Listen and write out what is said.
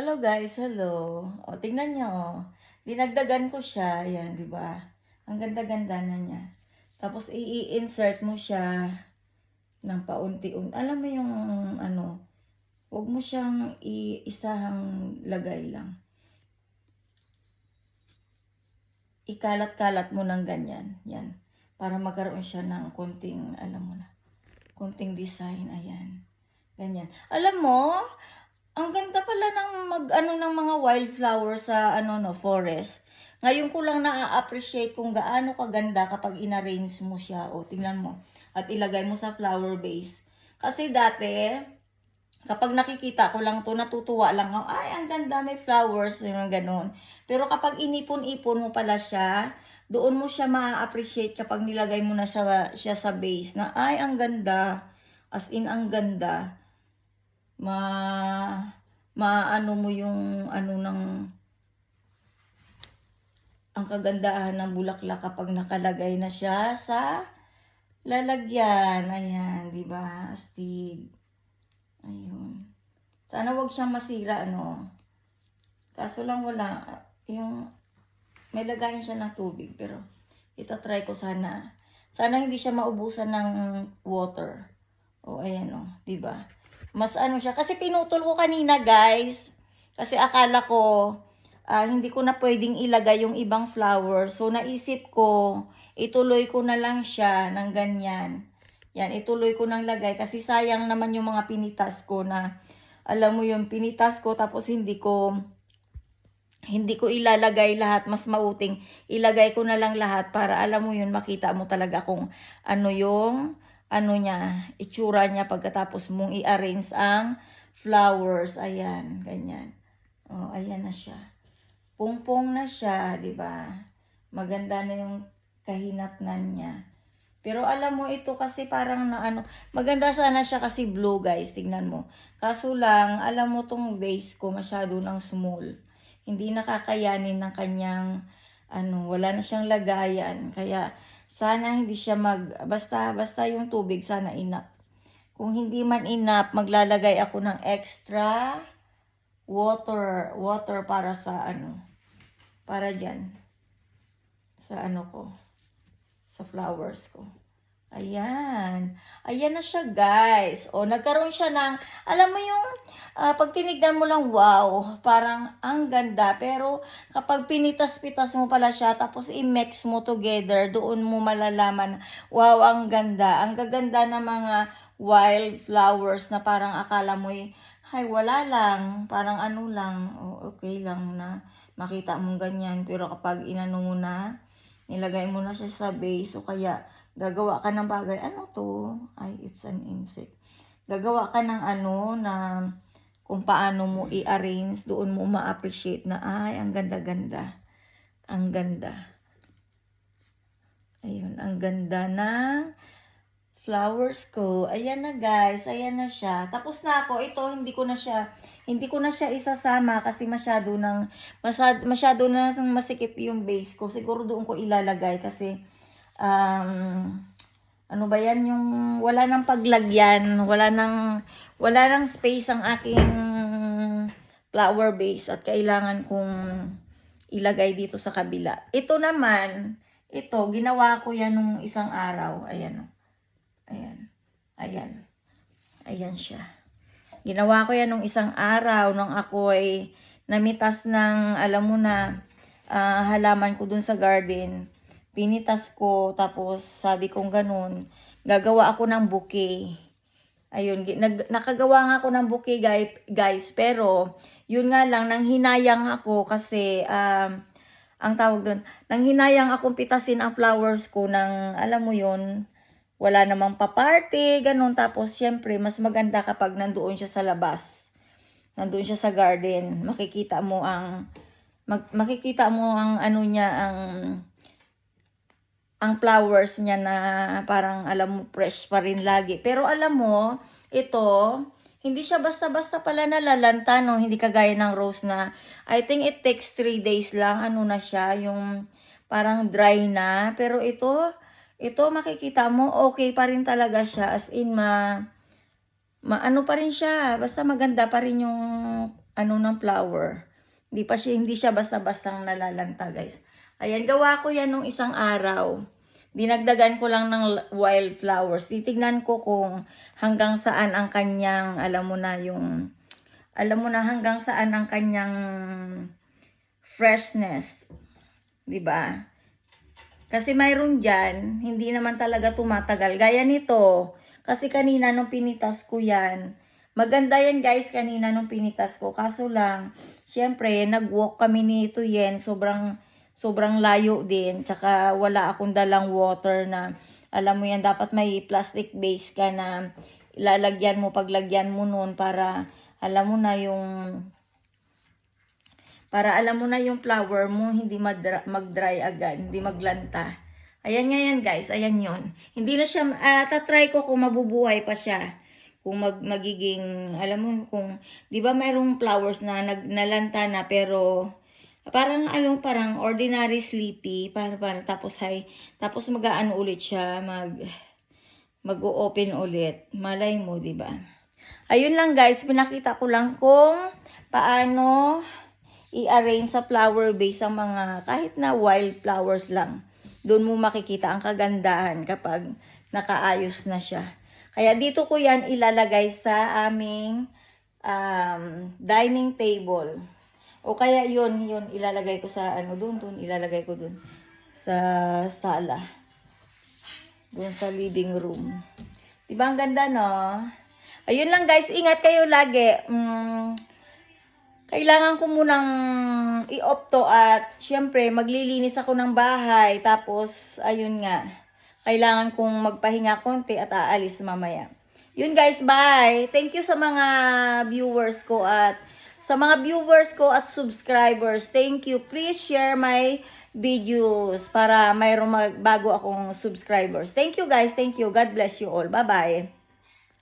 Hello guys, hello. O, tingnan niyo, o. Dinagdagan ko siya. Ayan, di ba? Ang ganda-ganda na niya. Tapos, i-insert mo siya ng paunti-unti. Alam mo yung, huwag mo siyang isahang lagay lang. Ikalat-kalat mo ng ganyan. Yan. Para magkaroon siya ng konting, alam mo na, konting design. Ayan. Ganyan. Alam mo, ang ganda pala ng ng mga wildflower sa forest. Ngayon ko lang na-appreciate kung gaano kaganda kapag inarrange mo siya. O tingnan mo at ilagay mo sa flower vase. Kasi dati kapag nakikita ko lang to, natutuwa lang ako. Ay, ang ganda, may flowers, yung ganun. Pero kapag inipon-ipon mo pala siya, doon mo siya ma-appreciate kapag nilagay mo na siya sa base na ay, ang ganda. As in, ang ganda. Maano mo yung ang kagandahan ng bulaklak kapag nakalagay na siya sa lalagyan. Ayan, di ba? Astig. Ayun. Sana wag siyang masira, Kaso lang wala. Yung, may lagayan siya ng tubig, pero itatry ko sana. Sana hindi siya maubusan ng water. O, ayan, di ba? Mas siya. Kasi pinutol ko kanina, guys. Kasi akala ko, hindi ko na pwedeng ilagay yung ibang flower. So, naisip ko, ituloy ko na lang siya ng ganyan. Yan, ituloy ko nang lagay. Kasi sayang naman yung mga pinitas ko na, alam mo yung pinitas ko, tapos hindi ko ilalagay lahat. Mas mauting ilagay ko na lang lahat para alam mo yun, makita mo talaga kung yung niya, itsura niya pagkatapos mong i-arrange ang flowers. Ayan, ganyan. Oh, ayan na siya. Pungpong na siya, 'di ba? Maganda na yung kahinatnan niya. Pero alam mo ito kasi parang maganda sana siya kasi blue, guys, tingnan mo. Kaso lang, alam mo tong vase ko masyado ng small. Hindi nakakayanin ng kanyang wala na siyang lagayan. Kaya sana hindi siya basta yung tubig sana enough. Kung hindi man enough, maglalagay ako ng extra water para sa para diyan sa ko, sa flowers ko. Ayan. Ayan na siya, guys. O, nagkaroon siya ng, alam mo yung, pag tinignan mo lang, wow, parang ang ganda. Pero, kapag pinitas-pitas mo pala siya, tapos i-mix mo together, doon mo malalaman, wow, ang ganda. Ang gaganda ng mga wildflowers na parang akala mo ay, wala lang. Parang lang, okay lang na makita mong ganyan. Pero kapag inano mo na, nilagay mo na siya sa base, o kaya, gagawa ka ng bagay. Ano to? Ay, it's an insect. Gagawa ka ng na kung paano mo i-arrange, doon mo ma-appreciate na, ay, ang ganda-ganda. Ang ganda. Ayun, ang ganda ng flowers ko. Ayan na, guys. Ayan na siya. Tapos na ako. Ito, hindi ko na siya isasama kasi masyado na masikip yung base ko. Siguro doon ko ilalagay kasi ano ba yan, yung wala nang paglagyan, wala nang space ang aking flower base at kailangan kong ilagay dito sa kabila. Ito naman, ginawa ko yan nung isang araw. Ayan, ayan, ayan, ayan siya. Ginawa ko yan nung isang araw nung ako ay namitas ng, alam mo na, halaman ko dun sa garden. Pinitas ko, tapos sabi kong ganun, gagawa ako ng bouquet. Ayun, nakagawa nga ako ng bouquet, guys, pero yun nga lang, nanghinayang ako kasi, ang tawag doon, nanghinayang akong pitasin ang flowers ko ng, alam mo yun, wala namang pa-party, ganun. Tapos, syempre, mas maganda kapag nandoon siya sa labas. Nandoon siya sa garden. Makikita mo ang niya, ang flowers niya na parang alam mo fresh pa rin lagi. Pero alam mo, ito, hindi siya basta-basta pala nalalanta, no? Hindi kagaya ng rose na I think it takes 3 days lang. Na siya, yung parang dry na. Pero ito makikita mo, okay pa rin talaga siya. As in, maano pa rin siya. Basta maganda pa rin yung ano ng flower. Hindi siya basta-bastang nalalanta, guys. Ayan, gawa ko yan nung isang araw. Dinagdagan ko lang ng wildflowers. Titignan ko kung hanggang saan ang kanyang, alam mo na hanggang saan ang kanyang freshness. 'Di ba? Kasi mayroon dyan, hindi naman talaga tumatagal. Gaya nito, kasi kanina nung pinitas ko yan, maganda yan guys kanina nung pinitas ko. Kaso lang, syempre, nag-walk kami nito yan. Sobrang layo din. Tsaka wala akong dalang water na, alam mo yan, dapat may plastic base ka na ilalagyan mo, paglagyan mo nun para, alam mo na yung flower mo hindi mag-dry agad, hindi maglanta. Ayan nga yan guys, ayan yon. Hindi na siya, tatry ko kung mabubuhay pa siya. Kung magiging, alam mo, kung, di ba mayroong flowers na nalanta na pero, parang ordinary sleepy, tapos mag-aano ulit siya, mag-open ulit. Malay mo, di ba? Ayun lang guys, pinakita ko lang kung paano i-arrange sa flower base ang mga kahit na wild flowers lang. Doon mo makikita ang kagandahan kapag nakaayos na siya. Kaya dito ko yan ilalagay sa aming dining table. O kaya yun ilalagay ko sa doon ilalagay ko doon sa sala. Doon sa living room. Diba ang ganda, no? Ayun lang guys, ingat kayo lagi. Kailangan ko munang i-off to at syempre maglilinis ako ng bahay. Tapos, ayun nga, kailangan kong magpahinga konti at aalis mamaya. Yun guys, bye! Thank you sa mga viewers ko at subscribers. Thank you. Please share my videos para mayroong bago akong subscribers. Thank you guys. Thank you. God bless you all. Bye-bye.